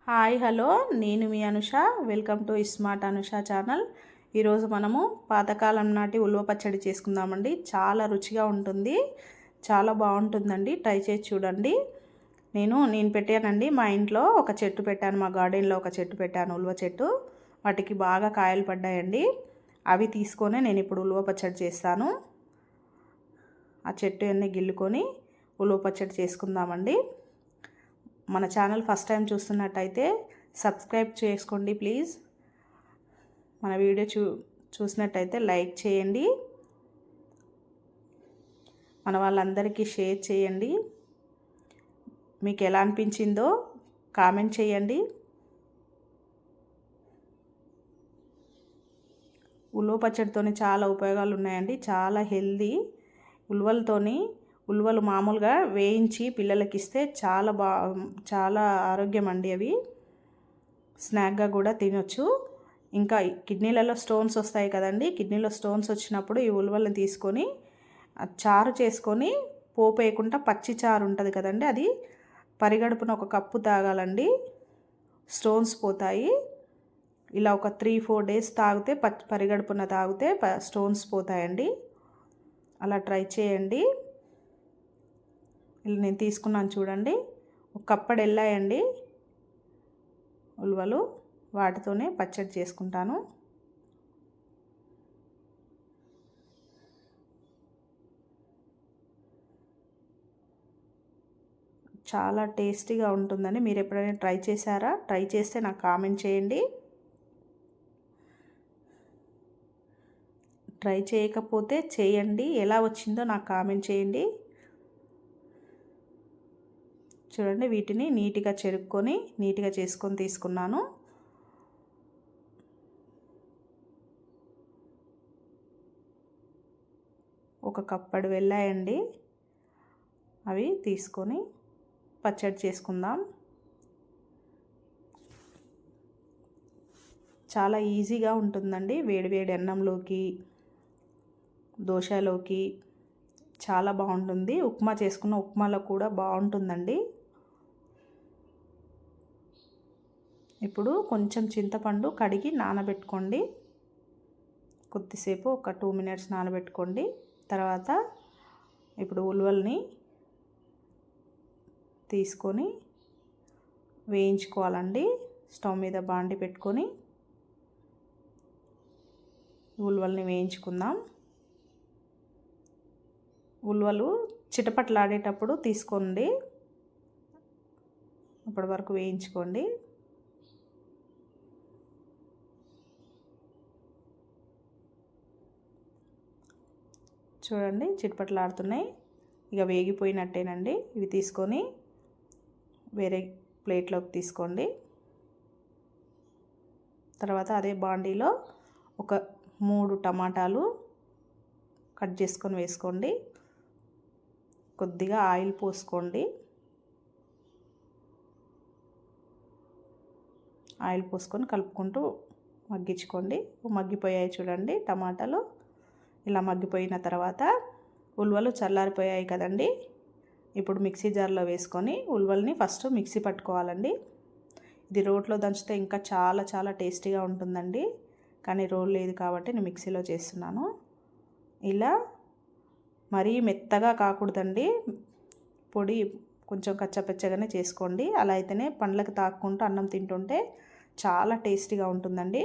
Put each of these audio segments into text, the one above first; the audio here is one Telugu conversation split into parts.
హాయ్ హలో, నేను మీ Anusha. Welcome to smart Anusha channel. ఈరోజు మనము పాతకాలం నాటి ఉలువ పచ్చడి చేసుకుందామండి. చాలా రుచిగా ఉంటుంది, చాలా బాగుంటుందండి. ట్రై చేసి చూడండి. నేను పెట్టానండి. మా ఇంట్లో ఒక చెట్టు పెట్టాను, మా గార్డెన్లో ఒక చెట్టు పెట్టాను, ఉలువ చెట్టు. వాటికి బాగా కాయలు పడ్డాయండి. అవి తీసుకొని నేను ఇప్పుడు ఉలువ పచ్చడి చేస్తాను. ఆ చెట్టు అన్నీ గిల్లుకొని ఉలువ పచ్చడి చేసుకుందామండి. మన ఛానల్ ఫస్ట్ టైం చూస్తున్నట్టయితే సబ్స్క్రైబ్ చేసుకోండి ప్లీజ్. మన వీడియో చూసినట్టయితే లైక్ చేయండి, మన వాళ్ళందరికీ షేర్ చేయండి. మీకు ఎలా అనిపించిందో కామెంట్ చేయండి. ఉలువ పచ్చడితోని చాలా ఉపయోగాలు ఉన్నాయండి. చాలా హెల్దీ. ఉలువలు మామూలుగా వేయించి పిల్లలకి ఇస్తే చాలా ఆరోగ్యం అండి. అవి స్నాక్గా కూడా తినొచ్చు. ఇంకా కిడ్నీలలో స్టోన్స్ వస్తాయి కదండి. కిడ్నీలో స్టోన్స్ వచ్చినప్పుడు ఈ ఉలువలను తీసుకొని చారు చేసుకొని, పోపు వేయకుండా పచ్చి చారు ఉంటుంది కదండి, అది పరిగడుపున ఒక కప్పు తాగాలండి. స్టోన్స్ పోతాయి. ఇలా ఒక 3-4 డేస్ తాగితే, పరిగడుపున తాగితే స్టోన్స్ పోతాయండి. అలా ట్రై చేయండి. ఇలా నేను తీసుకున్నాను చూడండి. ఒక కప్పడు వెళ్ళాయండి ఉలువలు. వాటితోనే పచ్చడి చేసుకుంటాను. చాలా టేస్టీగా ఉంటుందని మీరు ఎప్పుడైనా ట్రై చేశారా? ట్రై చేస్తే నాకు కామెంట్ చేయండి. ట్రై చేయకపోతే చేయండి, ఎలా వచ్చిందో నాకు కామెంట్ చేయండి. చూడండి, వీటిని నీట్గా చెరుక్కొని నీట్గా చేసుకొని తీసుకున్నాను. ఒక కప్పడు వెళ్ళాయండి. అవి తీసుకొని పచ్చడి చేసుకుందాం. చాలా ఈజీగా ఉంటుందండి. వేడివేడి అన్నంలోకి, దోశలోకి చాలా బాగుంటుంది. ఉప్మా చేసుకున్న ఉప్మాలో కూడా బాగుంటుందండి. ఇప్పుడు కొంచెం చింతపండు కడిగి నానబెట్టుకోండి. కొద్దిసేపు ఒక 2 మినిట్స్ నానబెట్టుకోండి. తర్వాత ఇప్పుడు ఉలువల్ని తీసుకొని వేయించుకోవాలండి. స్టవ్ మీద బాండి పెట్టుకొని ఉలువల్ని వేయించుకుందాం. ఉలువలు చిటపట్లాడేటప్పుడు తీసుకోండి, అప్పటి వరకు వేయించుకోండి. చూడండి, చిటపట్లాడుతున్నాయి. ఇక వేగిపోయినట్టేనండి. ఇవి తీసుకొని వేరే ప్లేట్లోకి తీసుకోండి. తర్వాత అదే బాండీలో ఒక 3 టమాటాలు కట్ చేసుకొని వేసుకోండి. కొద్దిగా ఆయిల్ పోసుకోండి. ఆయిల్ పోసుకొని కలుపుకుంటూ మగ్గించుకోండి. మగ్గిపోయాయి చూడండి టమాటాలు. ఇలా మగ్గిపోయిన తర్వాత ఉలువలు చల్లారిపోయాయి కదండి. ఇప్పుడు మిక్సీ జార్లో వేసుకొని ఉలువల్ని ఫస్ట్ మిక్సీ పట్టుకోవాలండి. ఇది రోట్లో దంచితే ఇంకా చాలా చాలా టేస్టీగా ఉంటుందండి. కానీ రోల్ లేదు కాబట్టి నేను మిక్సీలో చేస్తున్నాను. ఇలా మరీ మెత్తగా కాకూడదండి, పొడి కొంచెం కచ్చపచ్చగానే చేసుకోండి. అలా అయితేనే పండ్లకు తాక్కుంటూ అన్నం తింటుంటే చాలా టేస్టీగా ఉంటుందండి.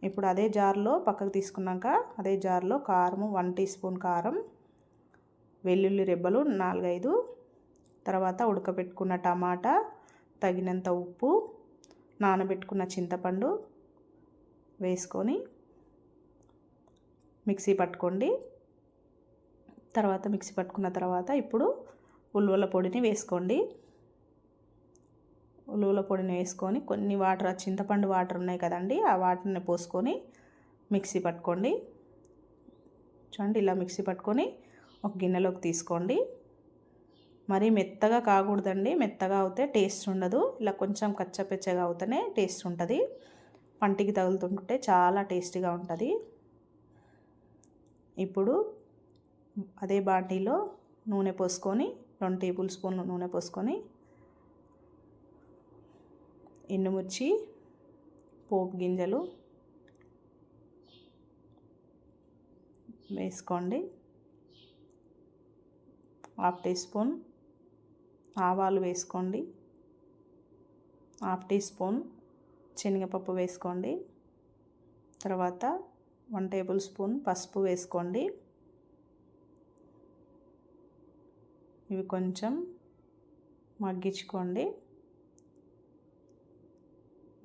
ఇప్పుడు అదే జార్లో పక్కకు తీసుకున్నాక అదే జార్లో కారం, 1 టీ స్పూన్ కారం, వెల్లుల్లి రెబ్బలు 4-5, తర్వాత ఉడకబెట్టుకున్న టమాటా, తగినంత ఉప్పు, నానబెట్టుకున్న చింతపండు వేసుకొని మిక్సీ పట్టుకోండి. తర్వాత మిక్సీ పట్టుకున్న తర్వాత ఇప్పుడు ఉలువల పొడిని వేసుకోండి. ఉలువల పొడిని వేసుకొని కొన్ని వాటర్, చింతపండు వాటర్ ఉన్నాయి కదండి, ఆ వాటర్ని పోసుకొని మిక్సీ పట్టుకోండి. చూడండి, ఇలా మిక్సీ పట్టుకొని ఒక గిన్నెలోకి తీసుకోండి. మరీ మెత్తగా కాకూడదండి, మెత్తగా అవుతే టేస్ట్ ఉండదు. ఇలా కొంచెం కచ్చపెచ్చగా అవుతేనే టేస్ట్ ఉంటుంది. పంటికి తగులుతుంటే చాలా టేస్టీగా ఉంటుంది. ఇప్పుడు అదే బాండీలో నూనె పోసుకొని 2 టేబుల్ స్పూన్లు నూనె పోసుకొని ఎండుమిర్చి, పోపు గింజలు వేసుకోండి. 1/2 టీ స్పూన్ ఆవాలు వేసుకోండి. 1/2 టీ స్పూన్ శనగపప్పు వేసుకోండి. తర్వాత 1 టేబుల్ స్పూన్ పసుపు వేసుకోండి. ఇవి కొంచెం మగ్గించుకోండి.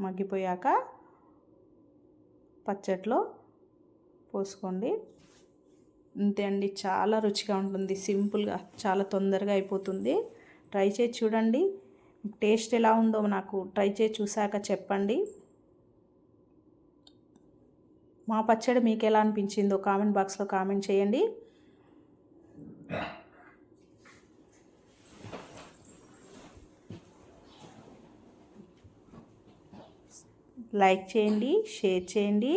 మగ్గిపోయాక పచ్చట్లో పోసుకోండి. అంతే అండి, చాలా రుచిగా ఉంటుంది. సింపుల్గా చాలా తొందరగా అయిపోతుంది. ట్రై చేసి చూడండి. టేస్ట్ ఎలా ఉందో నాకు ట్రై చేసి చూసాక చెప్పండి. మా పచ్చడి మీకు ఎలా అనిపించిందో కామెంట్ బాక్స్లో కామెంట్ చేయండి. లైక్ చేయండి, షేర్ చేయండి,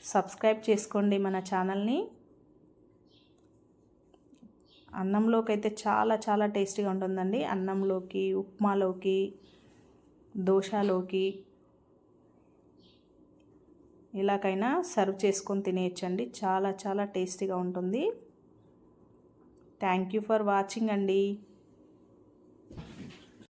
సబ్స్క్రైబ్ చేసుకోండి మన ఛానల్ని. అన్నంలోకి అయితే చాలా చాలా టేస్టీగా ఉంటుందండి. అన్నంలోకి, ఉప్మాలోకి, దోశలోకి ఎలాగైనా సర్వ్ చేసుకొని తినేయచ్చండి. చాలా చాలా టేస్టీగా ఉంటుంది. థ్యాంక్ యూ ఫర్ వాచింగ్ అండి.